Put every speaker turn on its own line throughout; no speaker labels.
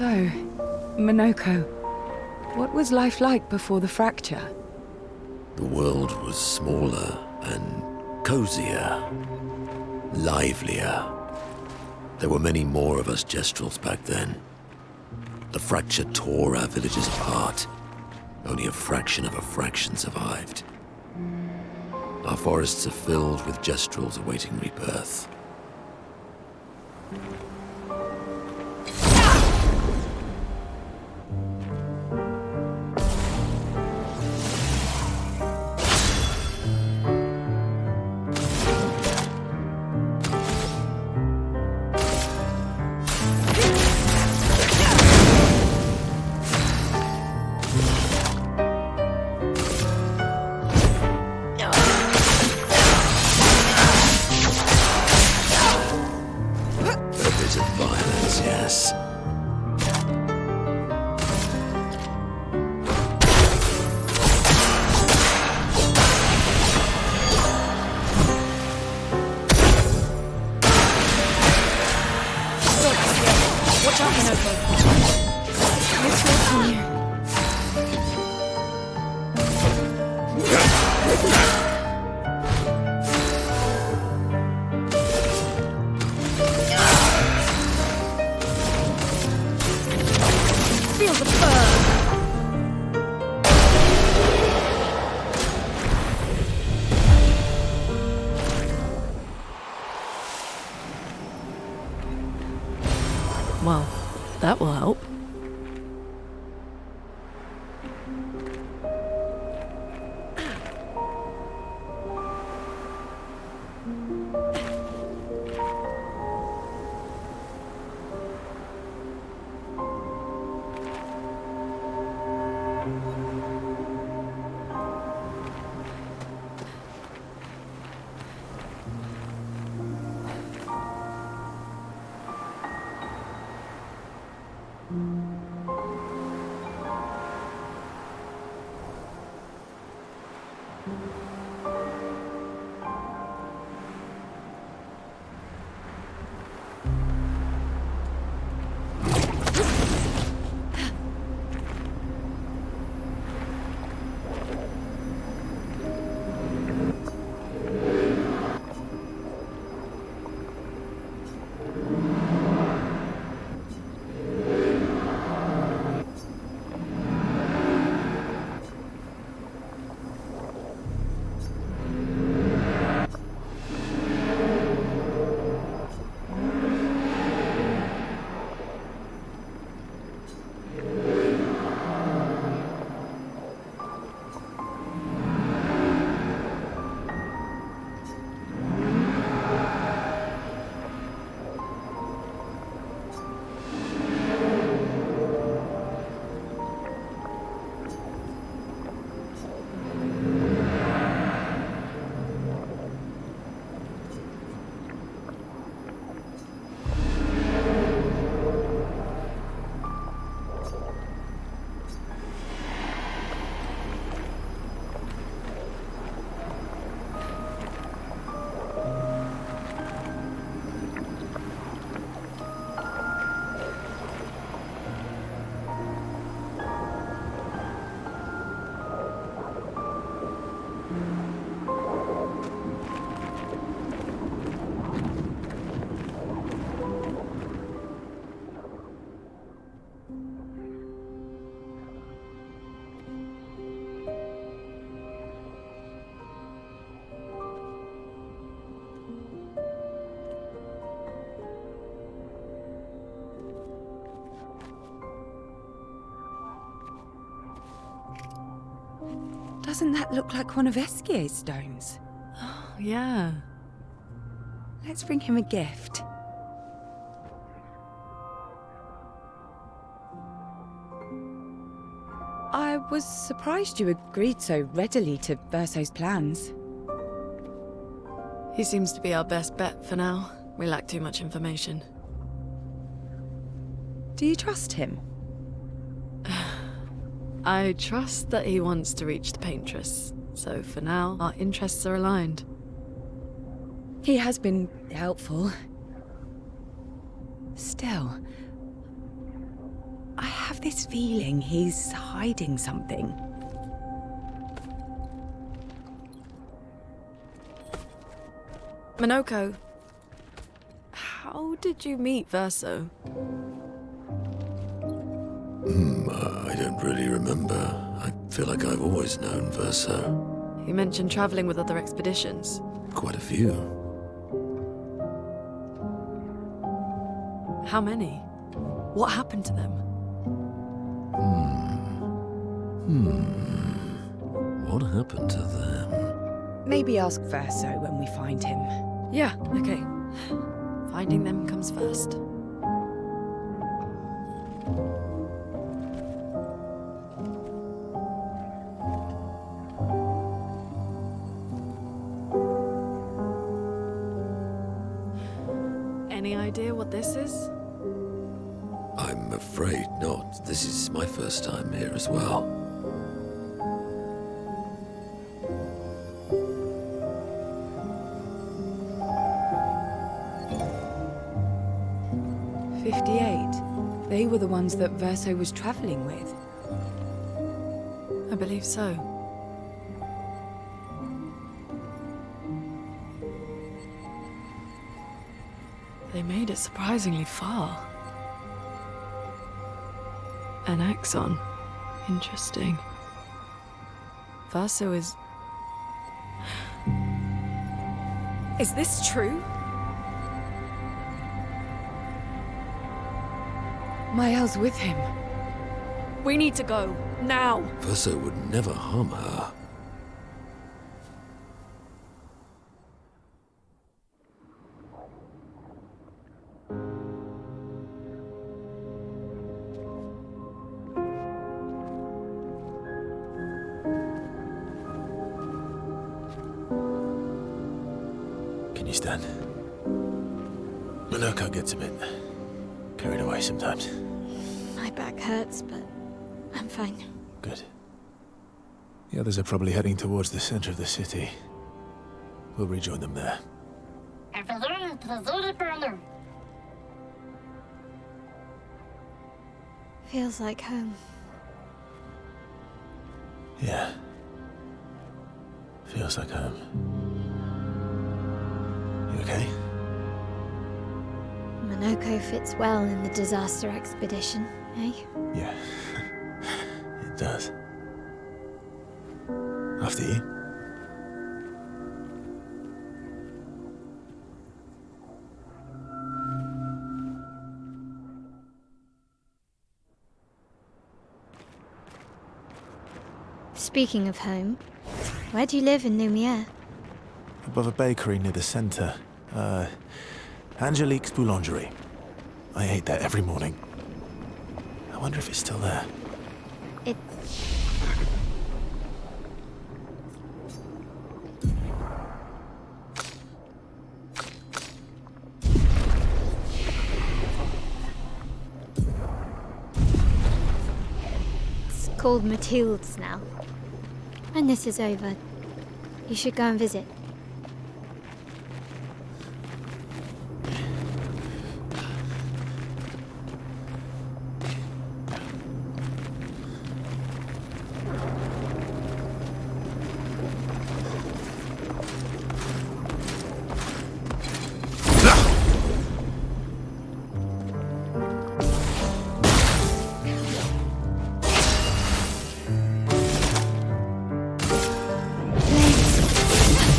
So, Minoko, what was life like before the fracture?
The world was smaller and cozier, livelier. There were many more of us Gestrels back then. The fracture tore our villages apart. Only a fraction of a fraction survived. Our forests are filled with Gestrels awaiting rebirth.
Well, that will help.
Doesn't that look like one of Eskier's stones?
Oh, yeah.
Let's bring him a gift. I was surprised you agreed so readily to Verso's plans.
He seems to be our best bet for now. We lack too much information.
Do you trust him?
I trust that he wants to reach the Paintress, so for now, our interests are aligned.
He has been helpful. Still, this feeling he's hiding something.
Minoko, how did you meet Verso?
I don't really remember. I feel like I've always known Verso.
You mentioned traveling with other expeditions.
Quite a few.
How many? What happened to them?
What happened to them?
Maybe ask Verso when we find him.
Yeah, okay. Finding them comes first. Any idea what this is?
I'm afraid not. This is my first time here as well.
They were the ones that Verso was traveling with.
I believe so. They made it surprisingly far. An axon. Interesting. Verso is... Is this true?
Mael's with him.
We need to go. Now!
Verso would never harm her.
Can you stand? Minoko gets a bit carried away sometimes.
My back hurts, but I'm fine.
Good. The others are probably heading towards the center of the city. We'll rejoin them there.
Feels like home.
Yeah. Feels like home. You okay?
Minoko fits well in the disaster expedition, eh?
Yeah. It does. After you.
Speaking of home, where do you live in Lumiere?
Above a bakery near the center. Angelique's Boulangerie. I ate there every morning. I wonder if it's still there.
It... It's called Mathilde's now. When this is over, you should go and visit.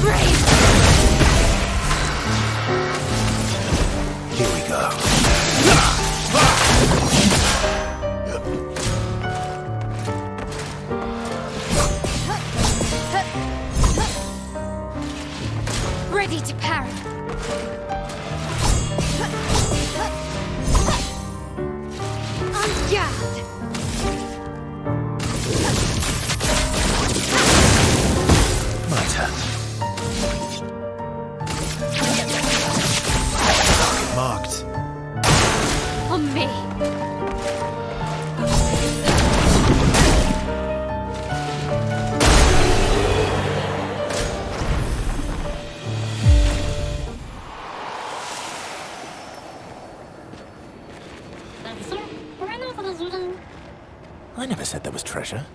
Break!
said there was treasure.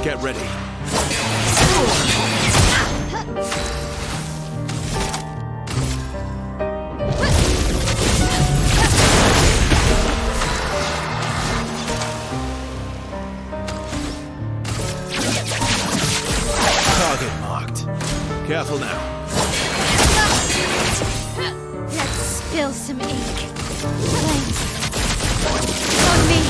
Get ready. Target marked. Careful now.
Let's spill some ink. Flames. On me.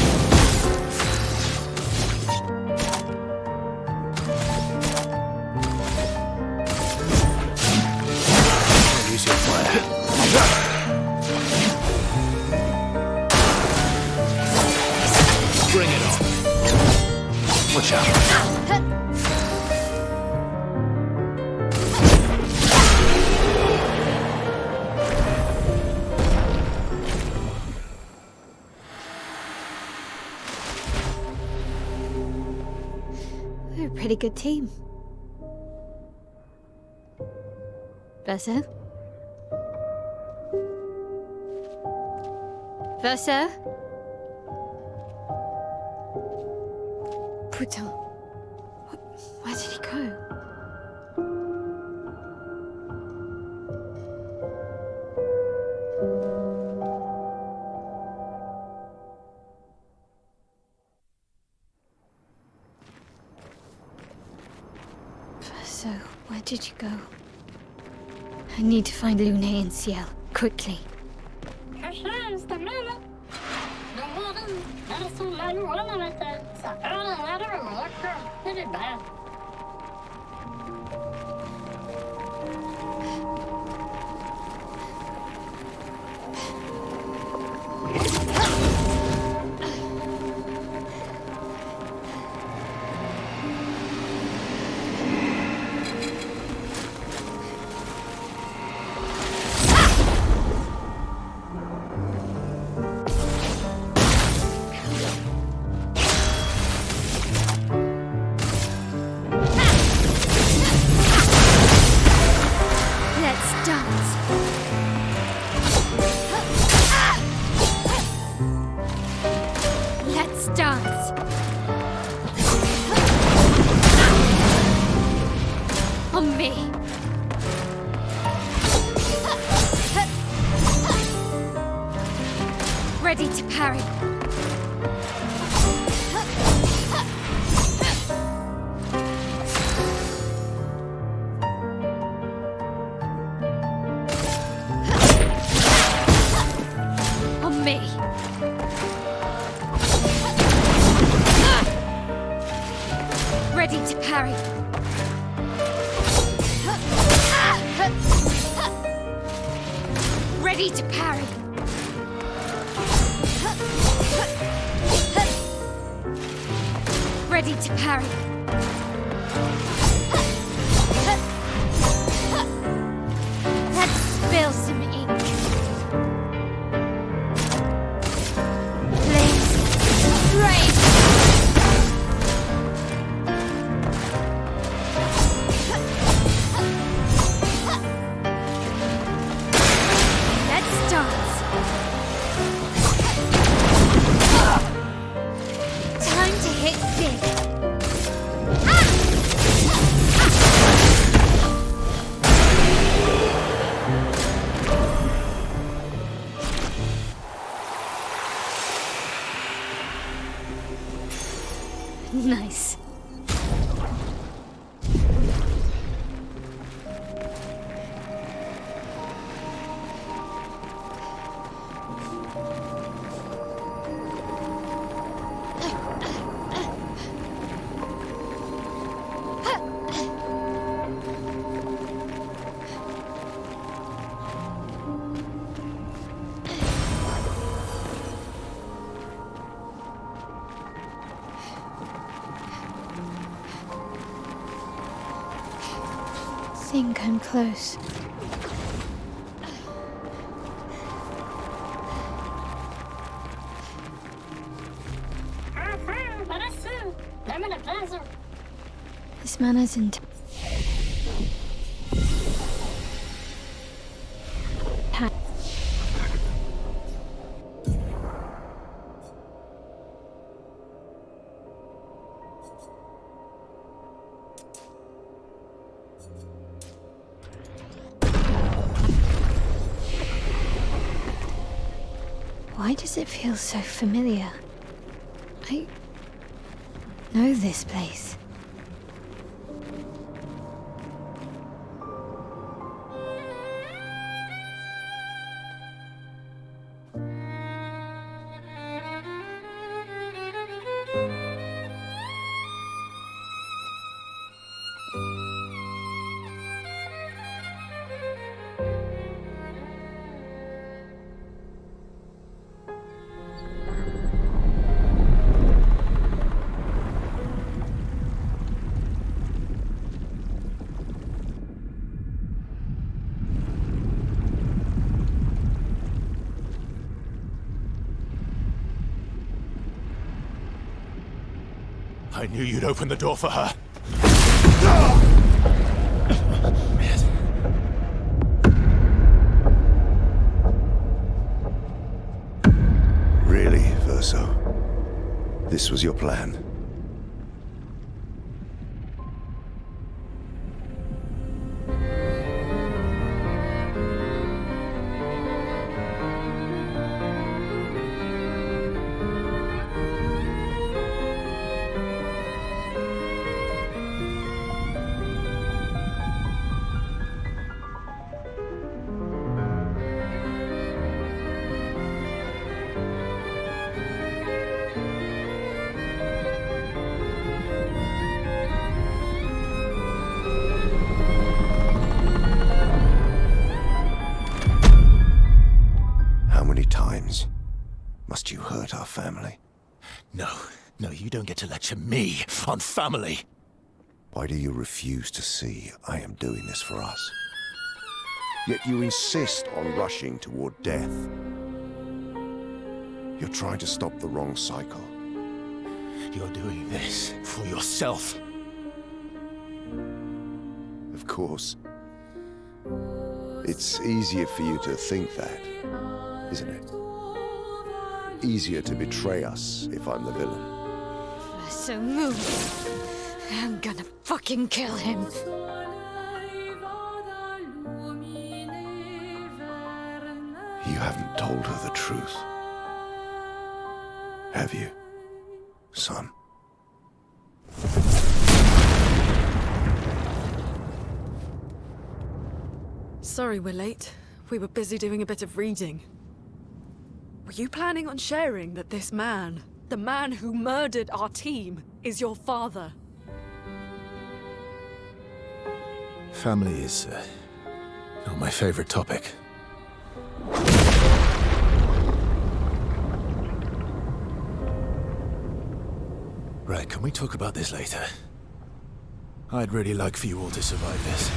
Use your fire. Bring it on. Watch out.
We're a pretty good team. Verso? Verso? Putain. Where did he go? Verso, where did you go? I need to find Lune and Ciel, quickly. Let's dance. Let's dance. On me. Ready to parry. On me. Ready to parry. Ready to parry. Ready to parry. Let's spill some ink. Flames. Rain. Let's dance. Time to hit big. Nice. think I'm close. This man isn't. Why does it feel so familiar? I know this place.
I knew you'd open the door for her.
Really, Verso? This was your plan? Must you hurt our family?
No, you don't get to lecture me on family.
Why do you refuse to see I am doing this for us? Yet you insist on rushing toward death. You're trying to stop the wrong cycle.
You're doing this for yourself.
Of course. It's easier for you to think that, isn't it? Easier to betray us if I'm the villain.
So move. I'm gonna fucking kill him.
You haven't told her the truth. Have you, son?
Sorry we're late. We were busy doing a bit of reading. Were you planning on sharing that this man, the man who murdered our team, is your father?
Family is not my favorite topic. Right, can we talk about this later? I'd really like for you all to survive this.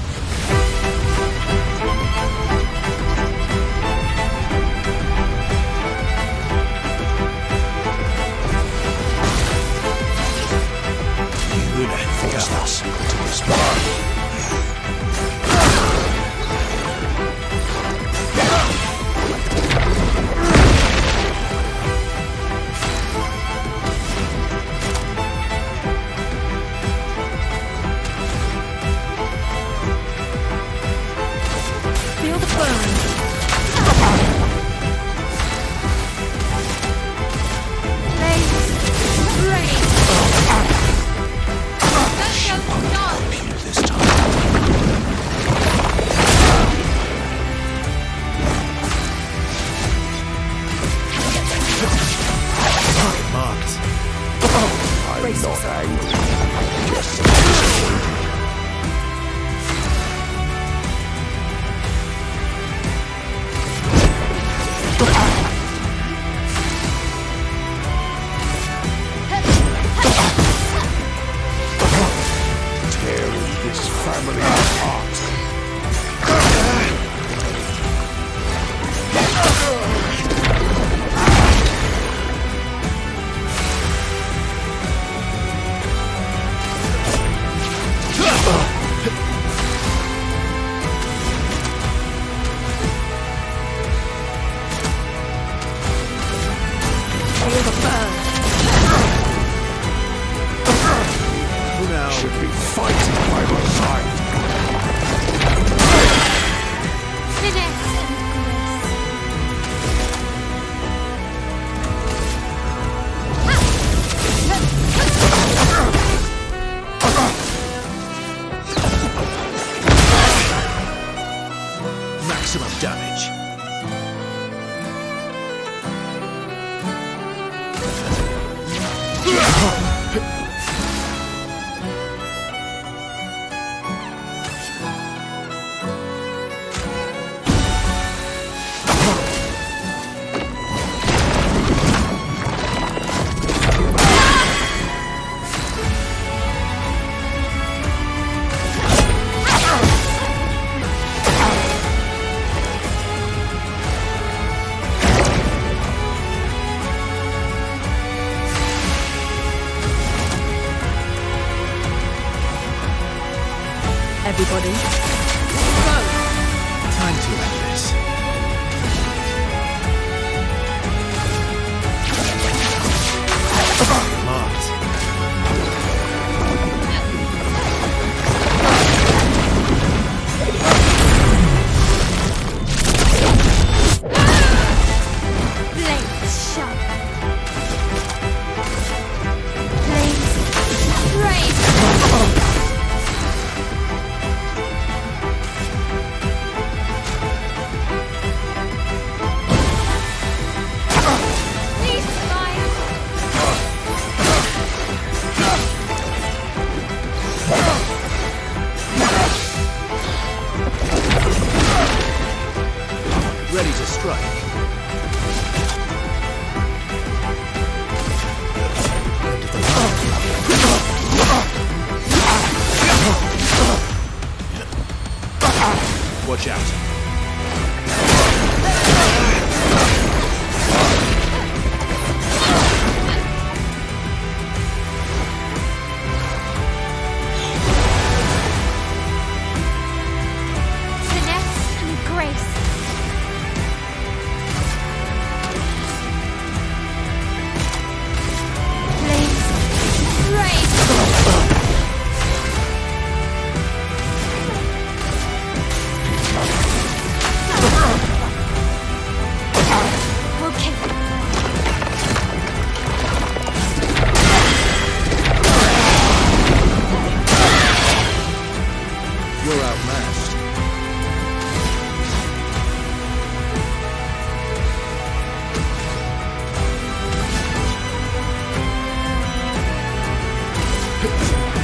Force us to respond.
maximum damage.
Everybody,
Time to end this. Marked.
Blades sharp. Blades raise. Please fire.
Ready to strike. Watch out.
Finesse and grace. Blades raise. Okay.
You're outmatched.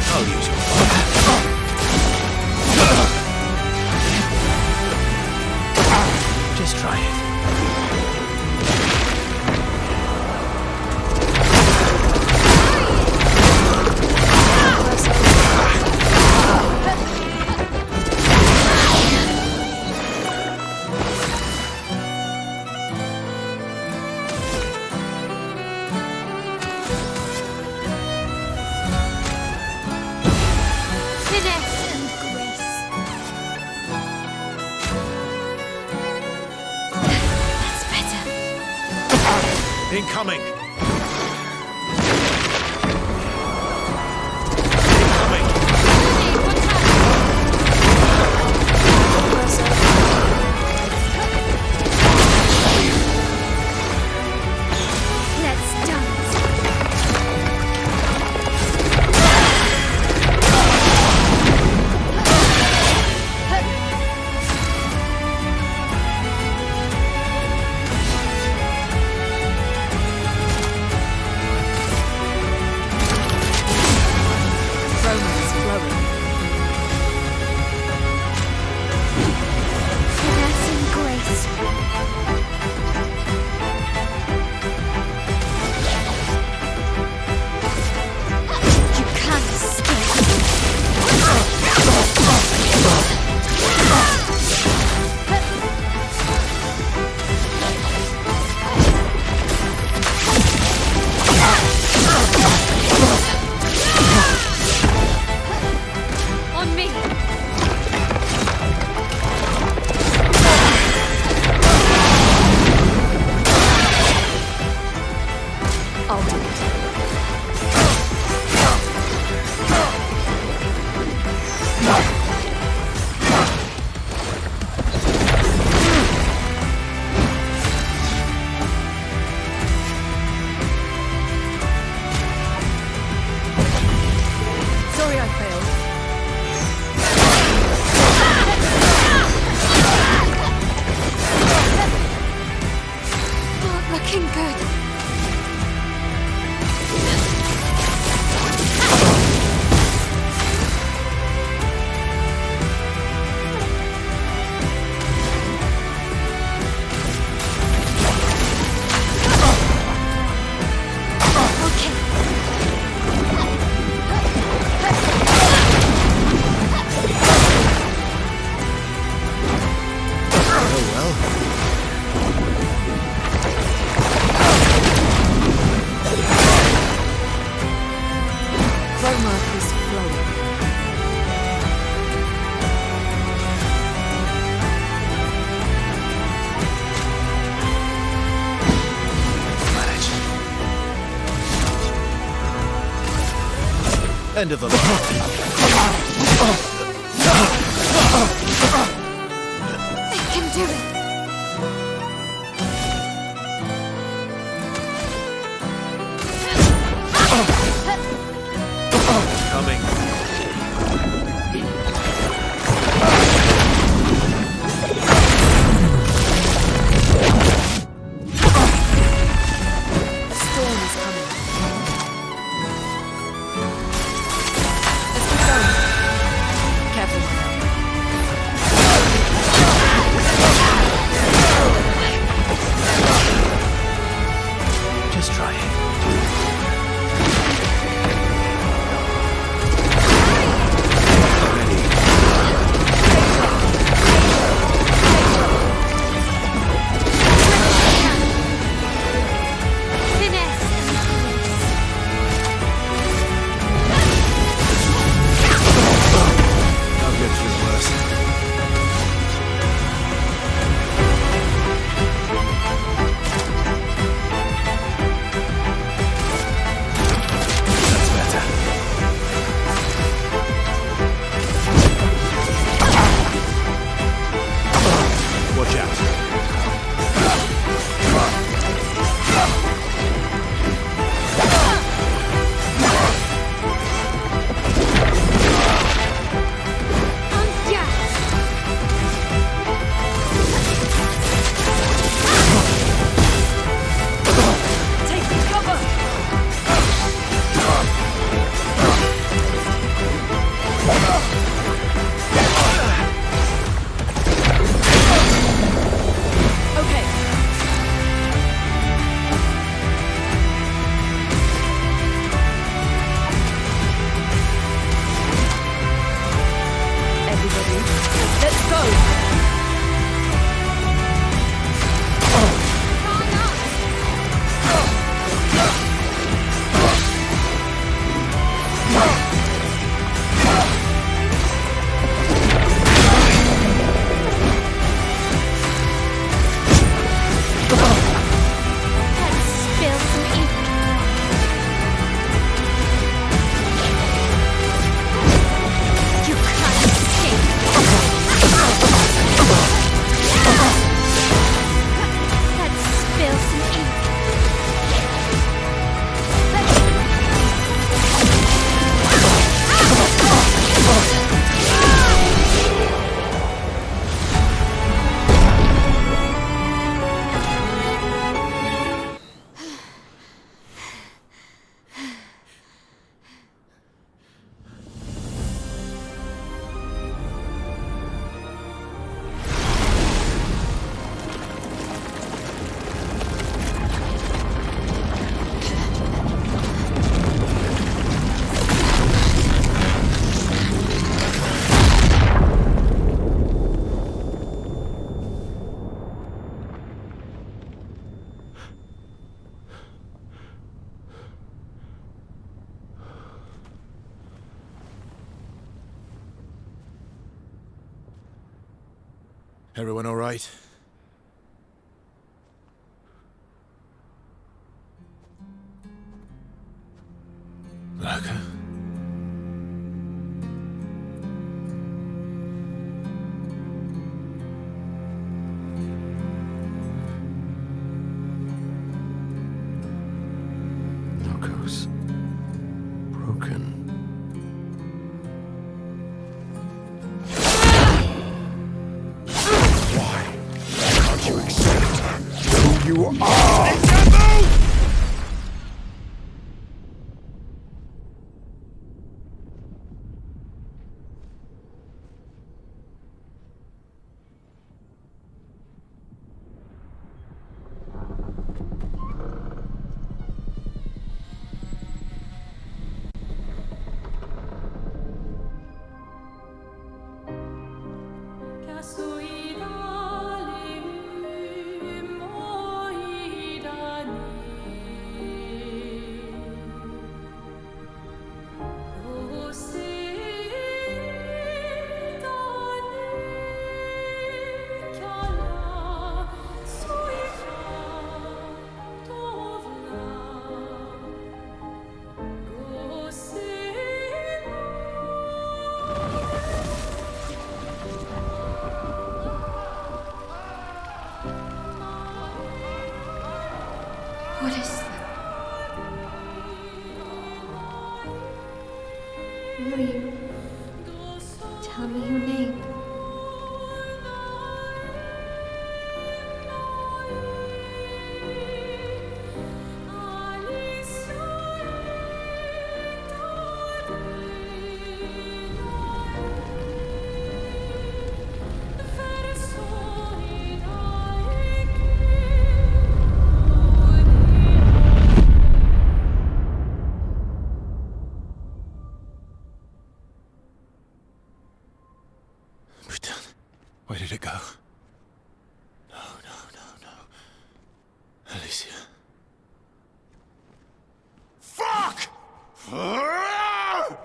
I'll use your Just try it.
Finesse and grace. That's better.
Incoming. Incoming.
Let's dance.
end of the line.
I can do it.
Coming.
A storm is coming. Let's keep going. Careful, my love.
Just try it.
Finesse.
I'll get through worse. That's better. Watch out.
Take cover! Okay. Everybody, let's go!
Let's spill some ink. You can't escape. Let's spill some ink.
Everyone all right? Look.
Locos. Broken.
Why can't you accept who you are?
Casso i dali moi
Where did it go? No, no, no, no. Alicia.
Fuck!
Oh,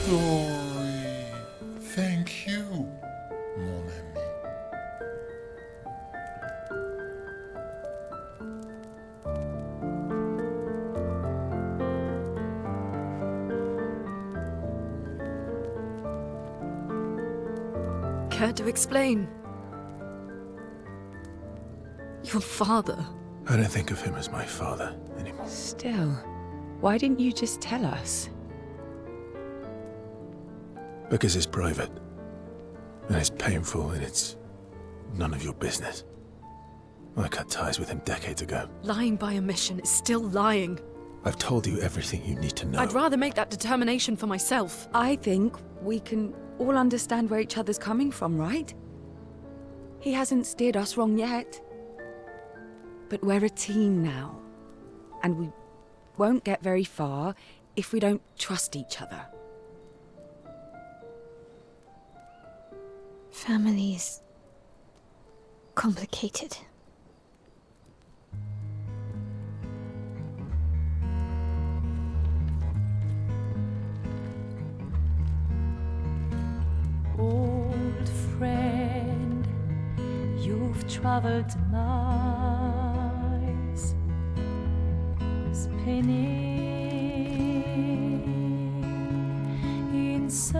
Dory. Thank you, mon ami.
Care to explain? Your father.
I don't think of him as my father anymore.
Still, why didn't you just tell us?
Because it's private. And it's painful, and it's none of your business. I cut ties with him decades ago.
Lying by omission is still lying.
I've told you everything you need to know.
I'd rather make that determination for myself.
I think we can all understand where each other's coming from, right? He hasn't steered us wrong yet. But we're a team now. And we won't get very far if we don't trust each other.
Family is complicated.
Old friend, you've traveled miles, spinning in circles,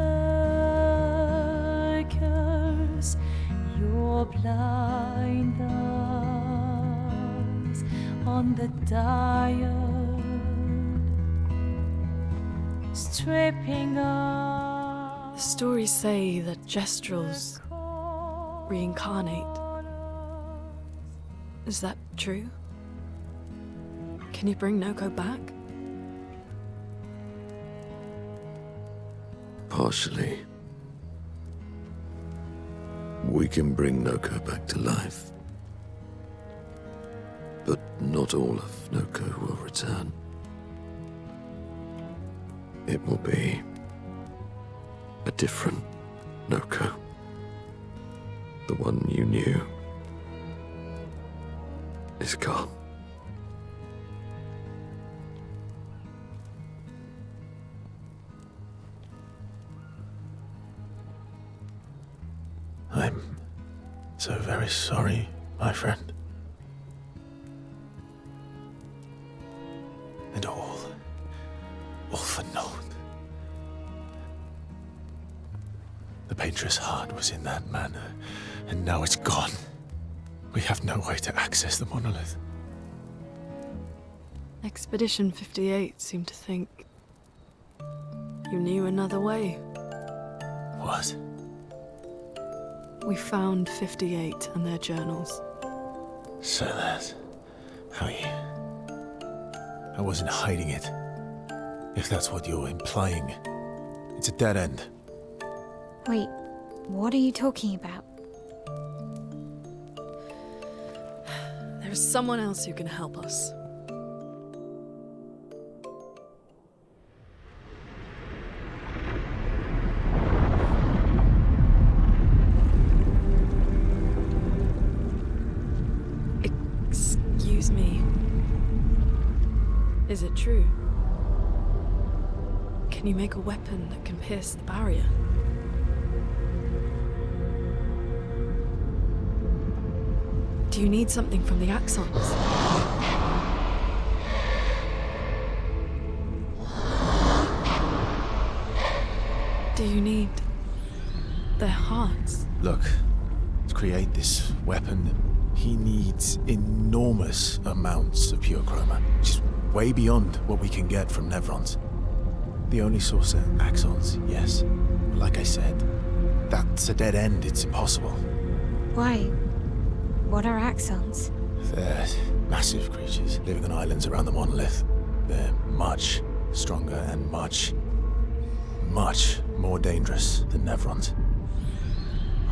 your blind eyes on the dial, stripping off.
The stories say that Gestrels reincarnate. Is that true? Can you bring Noko back?
Partially. We can bring Noko back to life. But not all of Noko will return. It will be a different Noko. The one you knew is gone.
I'm so very sorry, my friend. And all for naught. The Painter's heart was in that manor, and now it's gone. We have no way to access the monolith.
Expedition 58 seemed to think you knew another way.
What?
We found 58 and their journals.
So that's how you... I wasn't hiding it. If that's what you're implying. It's a dead end.
Wait, what are you talking about?
There is someone else who can help us. Excuse me. Is it true? Can you make a weapon that can pierce the barrier? Do you need something from the Axons? Do you need their hearts?
Look, to create this weapon, he needs enormous amounts of pure chroma, which is way beyond what we can get from Nevrons. The only source are Axons, yes. But like I said, that's a dead end. It's impossible.
Why? What are axons?
They're massive creatures living on islands around the monolith. They're much stronger and much more dangerous than Nevrons.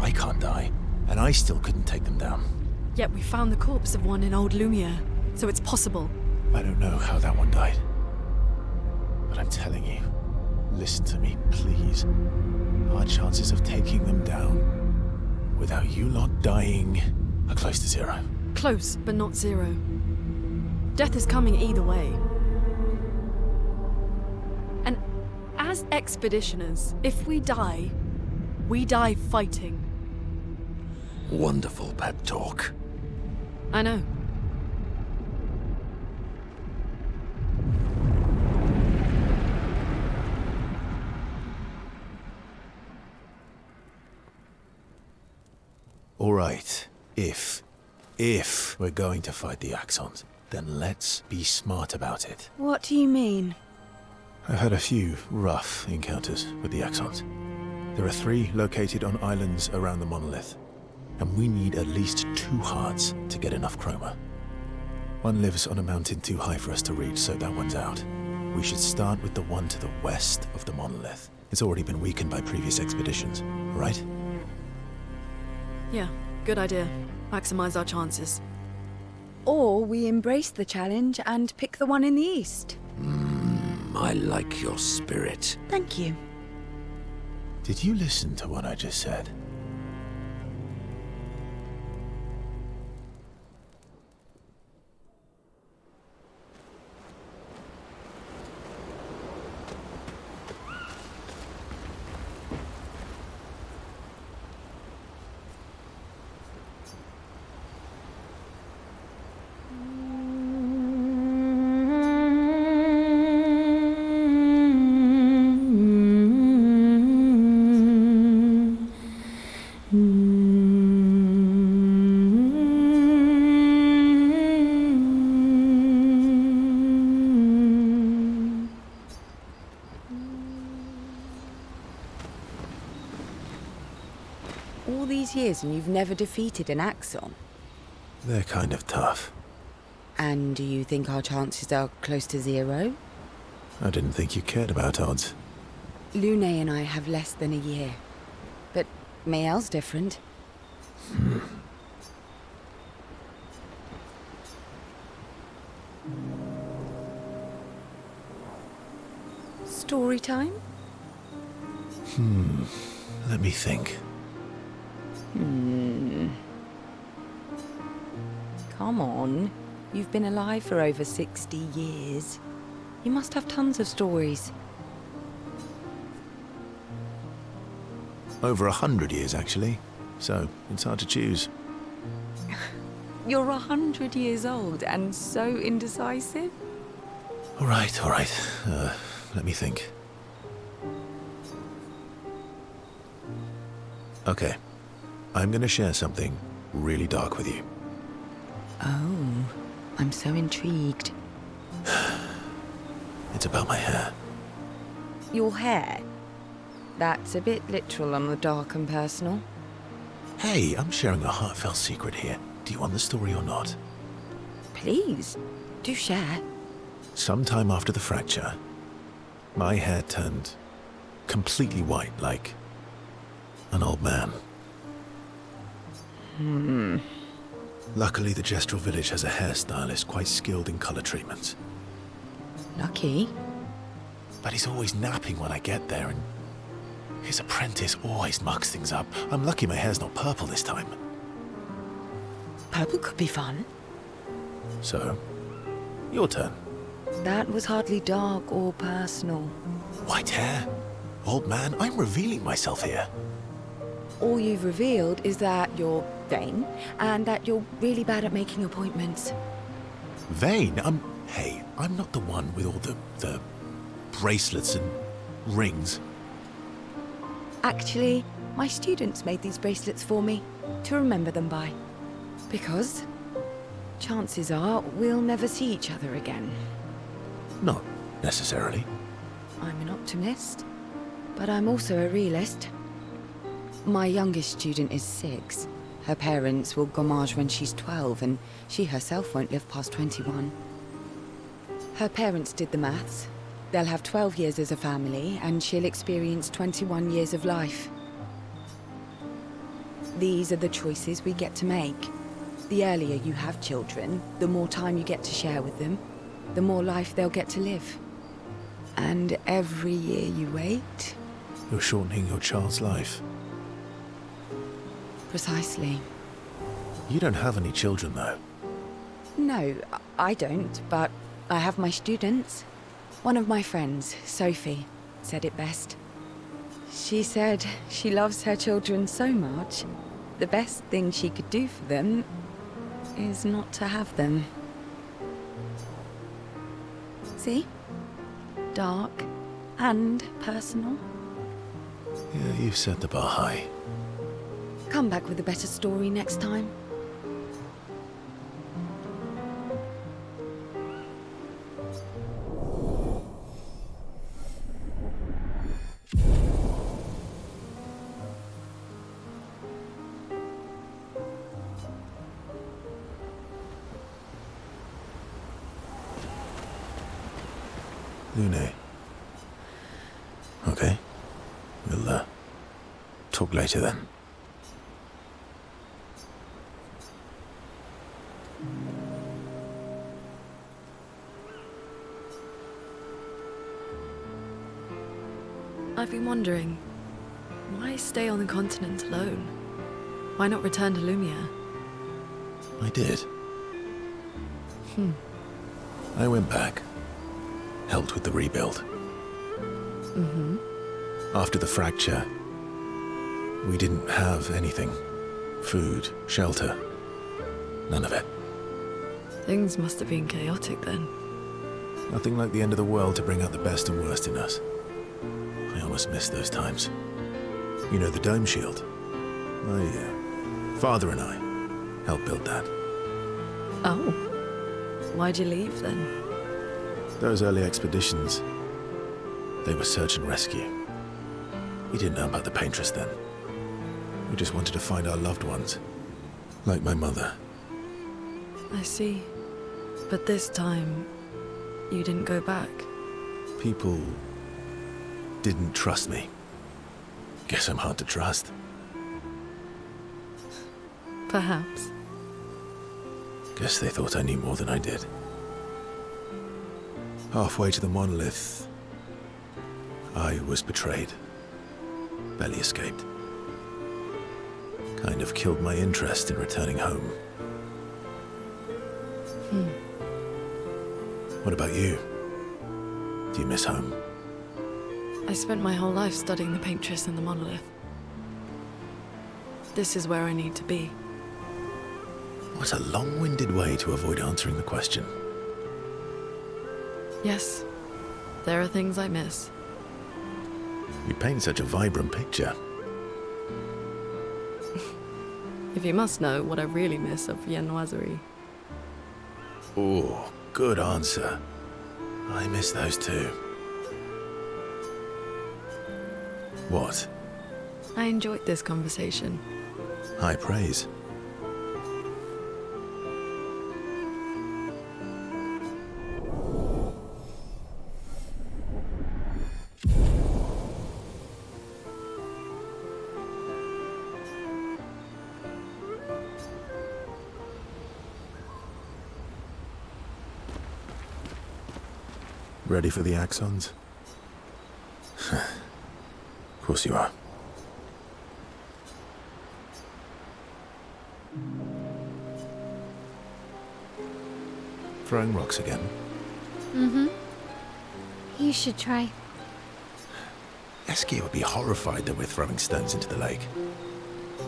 I can't die, and I still couldn't take them down.
Yet we found the corpse of one in Old Lumiere, so it's possible.
I don't know how that one died. But I'm telling you, listen to me, please. Our chances of taking them down without you lot dying are close to zero.
Close, but not zero. Death is coming either way. And as expeditioners, if we die fighting.
Wonderful pep talk.
I know.
All right, if we're going to fight the Axons, then let's be smart about it.
What do you mean?
I've had a few rough encounters with the Axons. There are 3 located on islands around the monolith, and we need at least 2 hearts to get enough chroma. One lives on a mountain too high for us to reach, so that one's out. We should start with the one to the west of the monolith. It's already been weakened by previous expeditions, right?
Yeah, good idea. Maximize our chances.
Or we embrace the challenge and pick the one in the east.
I like your spirit.
Thank you.
Did you listen to what I just said?
All these years and you've never defeated an Axon?
They're kind of tough.
And do you think our chances are close to zero?
I didn't think you cared about odds.
Lune and I have less than a year. But Mael's different. Story time?
Let me think.
Come on. You've been alive for over 60 years. You must have tons of stories.
Over 100 years, actually. So, it's hard to choose.
You're 100 years old and so indecisive?
All right. Let me think. Okay. I'm gonna share something really dark with you.
Oh, I'm so intrigued.
It's about my hair.
Your hair? That's a bit literal on the dark and personal.
Hey, I'm sharing a heartfelt secret here. Do you want the story or not?
Please, do share.
Sometime after the fracture, my hair turned completely white, like an old man. Luckily, the Gestural village has a hairstylist quite skilled in color treatments.
Lucky.
But he's always napping when I get there, and his apprentice always mucks things up. I'm lucky my hair's not purple this time.
Purple could be fun.
So, your turn.
That was hardly dark or personal.
White hair? Old man, I'm revealing myself here.
All you've revealed is that you're vain, and that you're really bad at making appointments.
Vain? Hey, I'm not the one with all the bracelets and rings.
Actually, my students made these bracelets for me, to remember them by. Because chances are we'll never see each other again.
Not necessarily.
I'm an optimist, but I'm also a realist. My youngest student is 6, Her parents will gommage when she's 12, and she herself won't live past 21. Her parents did the maths. They'll have 12 years as a family, and she'll experience 21 years of life. These are the choices we get to make. The earlier you have children, the more time you get to share with them, the more life they'll get to live. And every year you wait...
You're shortening your child's life.
Precisely.
You don't have any children, though.
No, I don't, but I have my students. One of my friends, Sophie, said it best. She said she loves her children so much, the best thing she could do for them is not to have them. See? Dark and personal.
Yeah, you've set the bar high.
Come back with a better story next time.
Lune. Okay. We'll, talk later then.
I've been wondering, why stay on the continent alone? Why not return to Lumiere?
I did. I went back. Helped with the rebuild. After the fracture, we didn't have anything. Food, shelter, none of it.
Things must have been chaotic then.
Nothing like the end of the world to bring out the best and worst in us. I almost miss those times. You know the dome shield? My father and I helped build that.
Oh. Why'd you leave then?
Those early expeditions, they were search and rescue. We didn't know about the Paintress then. We just wanted to find our loved ones, like my mother.
I see. But this time, you didn't go back.
People didn't trust me. Guess I'm hard to trust.
Perhaps.
Guess they thought I knew more than I did. Halfway to the monolith, I was betrayed. Barely escaped. Kind of killed my interest in returning home. What about you? Do you miss home?
I spent my whole life studying the Paintress and the monolith. This is where I need to be.
What a long-winded way to avoid answering the question.
Yes, there are things I miss.
You paint such a vibrant picture.
If you must know what I really miss of viennoiserie.
Oh, good answer. I miss those too. What?
I enjoyed this conversation.
High praise. Ready for the axons? Of course you are. Throwing rocks again?
You should try.
Eski would be horrified that we're throwing stones into the lake.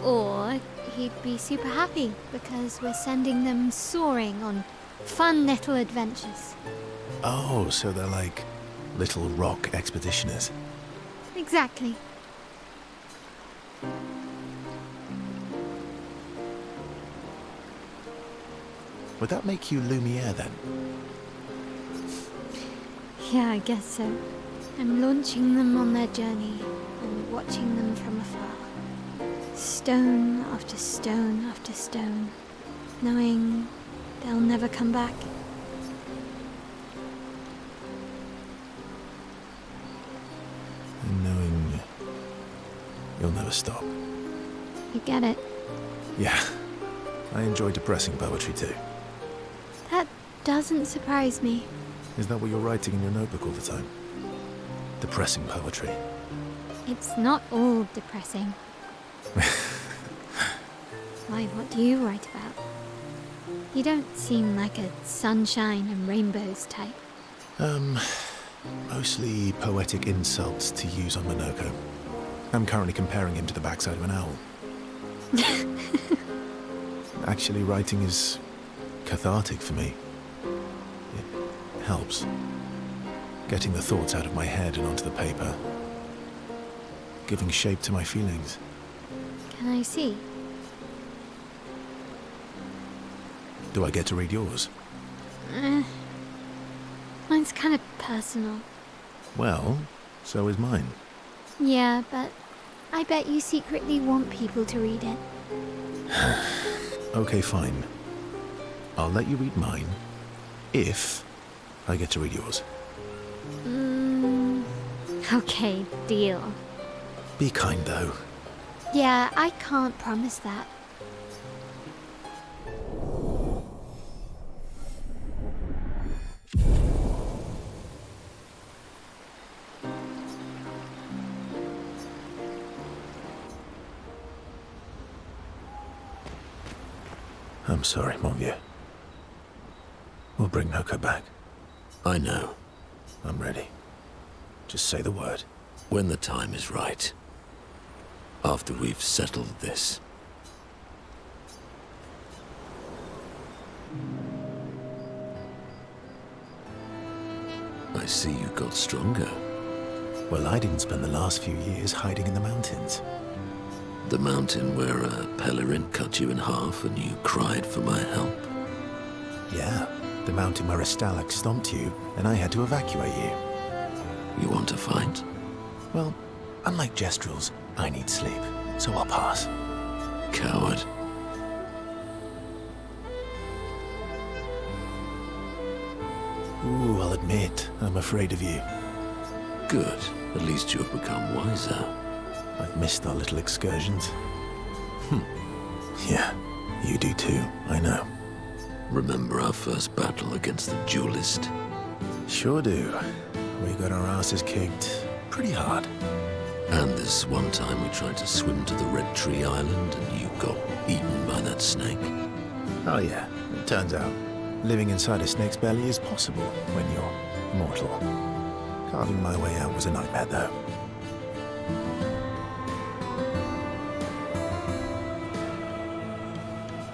Or he'd be super happy because we're sending them soaring on fun little adventures.
Oh, so they're like little rock expeditioners.
Exactly.
Would that make you Lumiere then?
Yeah, I guess so. I'm launching them on their journey and watching them from afar. Stone after stone after stone, knowing they'll never come back.
And knowing you'll never stop.
You get it?
Yeah, I enjoy depressing poetry too.
That doesn't surprise me.
Is that what you're writing in your notebook all the time? Depressing poetry.
It's not all depressing. Why, what do you write about? You don't seem like a sunshine and rainbows type.
Mostly poetic insults to use on Monoko. I'm currently comparing him to the backside of an owl. Actually, writing is cathartic for me. It helps. Getting the thoughts out of my head and onto the paper. Giving shape to my feelings.
Can I see?
Do I get to read yours?
Mine's kind of personal.
Well, so is mine.
Yeah, but I bet you secretly want people to read it.
Okay, fine. I'll let you read mine if I get to read yours.
Okay, deal.
Be kind, though.
Yeah, I can't promise that.
I'm sorry, mon vieux. We'll bring Noko back.
I know.
I'm ready. Just say the word.
When the time is right. After we've settled this. I see you got stronger.
Well, I didn't spend the last few years hiding in the mountains.
The mountain where a pelerin cut you in half and you cried for my help.
Yeah, the mountain where a Stalag stomped you and I had to evacuate you.
You want to fight?
Well, unlike Gestrels, I need sleep, so I'll pass.
Coward.
Ooh, I'll admit, I'm afraid of you.
Good. At least you have become wiser.
I've missed our little excursions. Yeah, you do too, I know.
Remember our first battle against the duelist?
Sure do. We got our asses kicked pretty hard.
And this one time we tried to swim to the Red Tree Island and you got eaten by that snake.
Oh yeah, it turns out living inside a snake's belly is possible when you're mortal. Carving my way out was a nightmare though.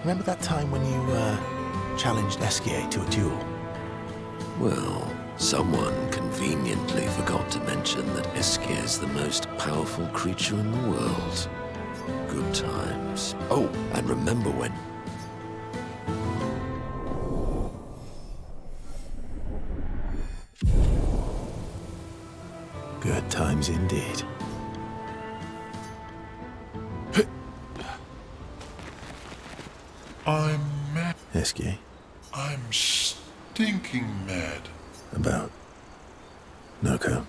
Remember that time when you challenged Esquier to a duel?
Well, someone conveniently forgot to mention that Esquier is the most powerful creature in the world. Good times. Oh, and remember when...
Good times indeed.
I'm mad.
Esquier,
I'm stinking mad.
about Noko.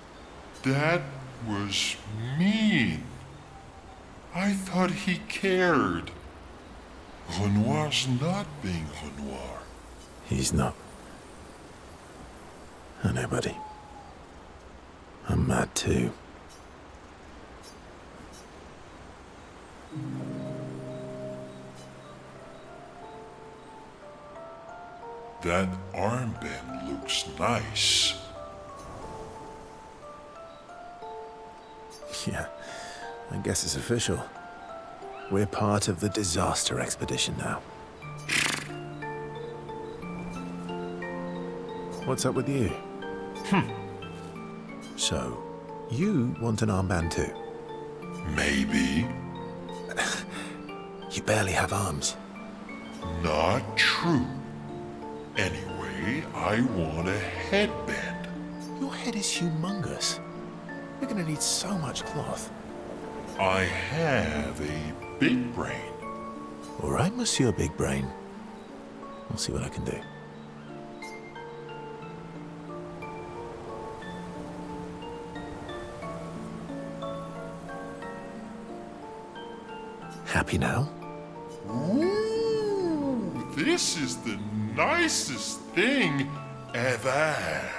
That was mean. I thought he cared. Renoir's not being Renoir.
He's not. I know, buddy. I'm mad too.
That armband looks nice.
Yeah, I guess it's official. We're part of the disaster expedition now. What's up with you? So, you want an armband too?
Maybe.
You barely have arms.
Not true. Anyway, I want a headband.
Your head is humongous. You're gonna need so much cloth.
I have a Big brain.
All right, Monsieur Big Brain. I'll see what I can do. Happy now?
Ooh, this is the nicest thing ever.